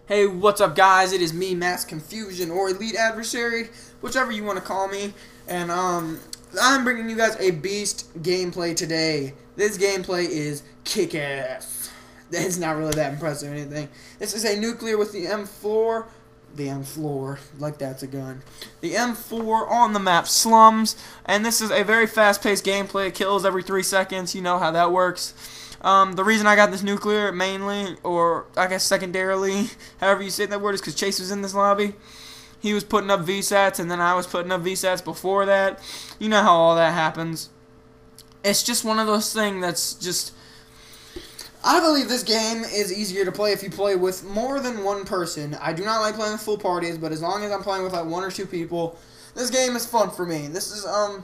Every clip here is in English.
Hey, what's up, guys? It is me, Mass Confusion, or Elite Adversary, whichever you want to call me. And I'm bringing you guys a beast gameplay today. This gameplay is kick-ass. It's not really that impressive or anything. This is a nuclear with the M4, like that's a gun. The M4 on the map Slums, and this is a very fast-paced gameplay. It kills every 3 seconds. You know how that works. The reason I got this nuclear mainly, or I guess secondarily, however you say that word, is because Chase was in this lobby. He was putting up VSATs, and then I was putting up VSATs before that. You know how all that happens. It's just one of those things that's just... I believe this game is easier to play if you play with more than one person. I do not like playing with full parties, but as long as I'm playing with like 1 or 2 people, this game is fun for me. This is a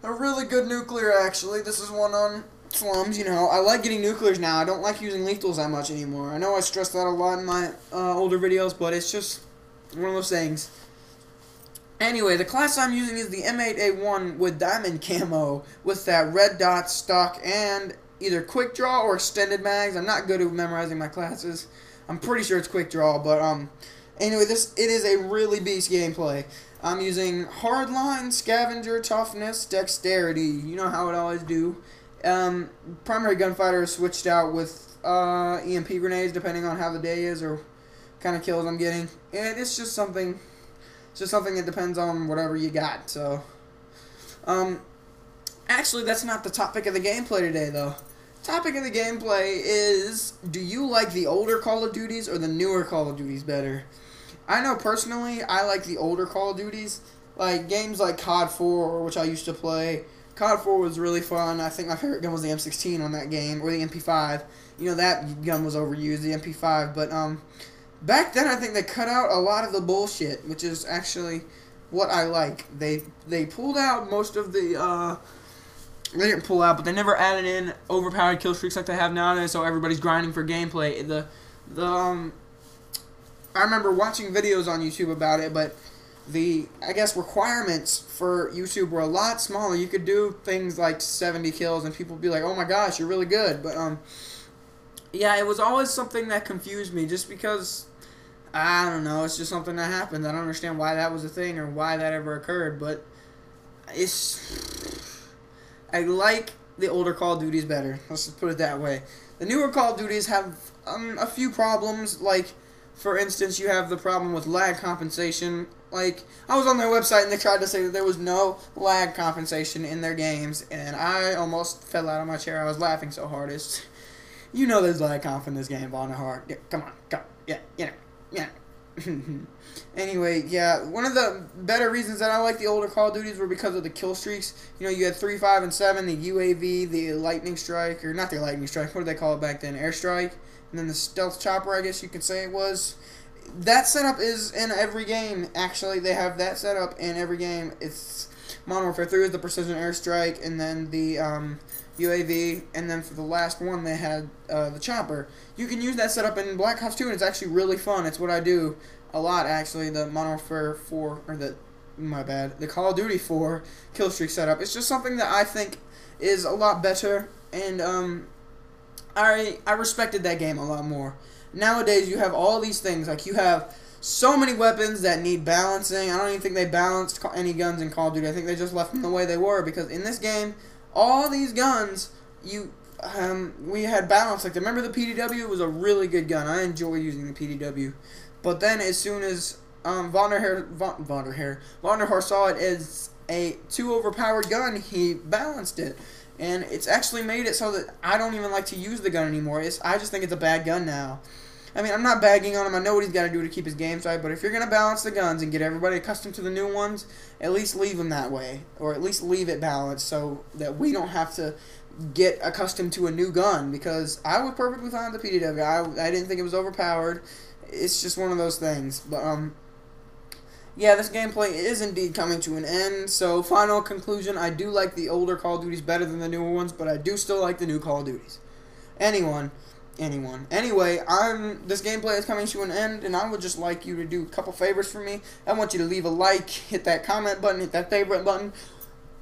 really good nuclear, actually. This is one on Slums, you know. I like getting nuclears now. I don't like using lethals that much anymore. I know I stressed that a lot in my older videos, but it's just one of those things. Anyway, the class I'm using is the M8A1 with diamond camo with that red dot stock and either quick draw or extended mags. I'm not good at memorizing my classes. I'm pretty sure it's quick draw, but anyway, it is a really beast gameplay. I'm using hardline, scavenger, toughness, dexterity. You know how it always do. Primary gunfighter is switched out with EMP grenades depending on how the day is or kind of kills I'm getting. And it's just something that depends on whatever you got. So actually that's not the topic of the gameplay today though. Topic of the gameplay is, do you like the older Call of Duties or the newer Call of Duties better? I know personally I like the older Call of Duties, like games like COD 4, which I used to play. COD 4 was really fun. I think my favorite gun was the M16 on that game, or the MP5. You know, that gun was overused, the MP5. But back then, I think they cut out a lot of the bullshit, which is actually what I like. They pulled out most of the... they didn't pull out, but they never added in overpowered kill streaks like they have nowadays, so everybody's grinding for gameplay. I remember watching videos on YouTube about it, but I guess requirements for YouTube were a lot smaller. You could do things like 70 kills and people would be like, oh my gosh, you're really good. But yeah, it was always something that confused me just because, I don't know, it's just something that happened. I don't understand why that was a thing or why that ever occurred, but I like the older Call of Duties better. Let's just put it that way. The newer Call of Duties have a few problems, like, for instance, you have the problem with lag compensation. Like, I was on their website and they tried to say that there was no lag compensation in their games, and I almost fell out of my chair. I was laughing so hard. You know there's lag comp in this game, Bonahart. Yeah, come on, yeah. Anyway, yeah, one of the better reasons that I like the older Call of Duties were because of the kill streaks. You know, you had 3, 5, and 7, the UAV, the lightning strike, or not the lightning strike, what did they call it back then? Airstrike. And then the stealth chopper, I guess you could say it was. That setup is in every game, actually. They have that setup in every game. It's Modern Warfare 3 is the precision airstrike, and then the UAV, and then for the last one they had the chopper. You can use that setup in Black Ops 2, and it's actually really fun. It's what I do a lot, actually, the Modern Warfare 4, or the Call of Duty 4 kill streak setup. It's just something that I think is a lot better, and I respected that game a lot more. Nowadays, you have all these things. Like, you have so many weapons that need balancing. I don't even think they balanced any guns in Call of Duty. I think they just left them the way they were. Because in this game, all these guns, we had balance. Like, remember the PDW was a really good gun. I enjoy using the PDW. But then as soon as Vonderhaar saw it as a too overpowered gun, he balanced it. And it's actually made it so that I don't even like to use the gun anymore. I just think it's a bad gun now. I mean, I'm not bagging on him. I know what he's got to do to keep his game side. But if you're going to balance the guns and get everybody accustomed to the new ones, at least leave them that way. Or at least leave it balanced so that we don't have to get accustomed to a new gun. Because I was perfectly fine with the PDW. I didn't think it was overpowered. It's just one of those things. But, yeah, this gameplay is indeed coming to an end. So, final conclusion, I do like the older Call of Duties better than the newer ones, but I do still like the new Call of Duties. Anyone. Anyway, this gameplay is coming to an end, and I would just like you to do a couple favors for me. I want you to leave a like, hit that comment button, hit that favorite button.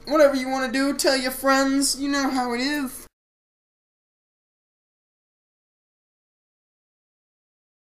Whatever you want to do, tell your friends. You know how it is.